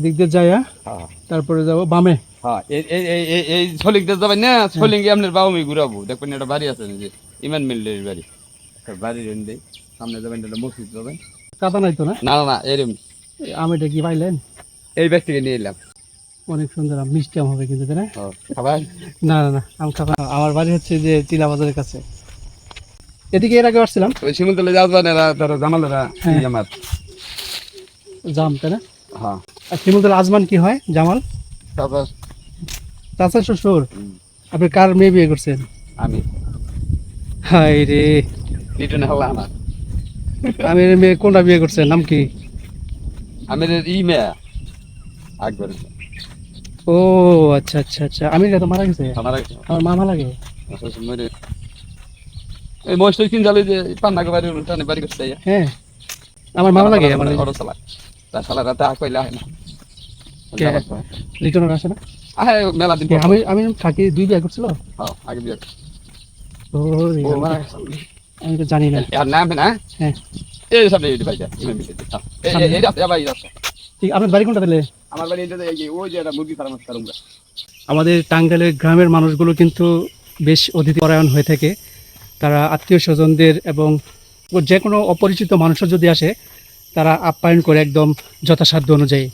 দিক দিয়ে যাইয়া তারপরে যাবো বামে। হ্যাঁ এই ছলিক দিয়ে যাবেন না, ছলিঙ্গে আপনার বাউমি ঘুরাবো, দেখবেন একটা বাড়ি আছে যে ইমান মিল্ডের বাড়ি, বাড়ি রেন দেই সামনে যাবেন, একটা মসজিদ যাবেন। কাদা নাই তো না? না না না, এরকম আমিটা কি পাইলেন? এই ব্যাগ থেকে নিয়ে এলাম। অনেক সুন্দর আম, মিষ্টি আম হবে কিন্তু, তাই না? খাবার না না না, আম খাবো না। আমার বাড়ি হচ্ছে যে টিলা বাজারের কাছে। এদিকে এর আগে আসছিলাম। ওই শিমুলতলে যাবেন, এরা তারা জামালেরা জামাত জাম, তাই না? হ্যাঁ। আর শিমুলতলা আজমান কি হয়? জামাল তারপর চাচা শ্বশুর। আপনি কার মেয়ে বিয়ে করছেন? আমি হাই রে, লিটন হল্লা আমার আমি মেয়ে কোনটা বিয়ে করছেন, নাম কি? আমের ই মেয়া একবার ও আচ্ছা আচ্ছা আচ্ছা, আমি তো মারা গেছে। আমার আমার মামা লাগে। মরে এই মহিষ কিন জালে যে পান্না বাড়ি অনুষ্ঠানে বাড়ি করতে যাই। হ্যাঁ, আমার মামা লাগে। আমার অটো চালা তার শালা রাতে কইলা হয় না, লিটনের আসে না? আহে মেলা দিন আমি আমি থাকি, 2 বিয়ে করছিল। হ্যাঁ আগে বিয়ে ও রে, আমি তো জানি না। আর নাম না। হ্যাঁ, এই সামনে এই ভাইটা ইমাম মিলে এই রাতে ভাই রাতে। ঠিক। আপনার বাড়ি কোনটা তাহলে? আমার বাড়ি এটা এই ওই যে একটা মুরগি ফার্ম আছে তার। আমাদের টাঙ্গাইলের গ্রামের মানুষগুলো কিন্তু বেশ অতিথিপরায়ণ হয়ে থাকে। তারা আত্মীয় স্বজনদের এবং যে কোনো অপরিচিত মানুষের যদি আসে, তারা আপ্যায়ন করে একদম যথাসাধ্য অনুযায়ী।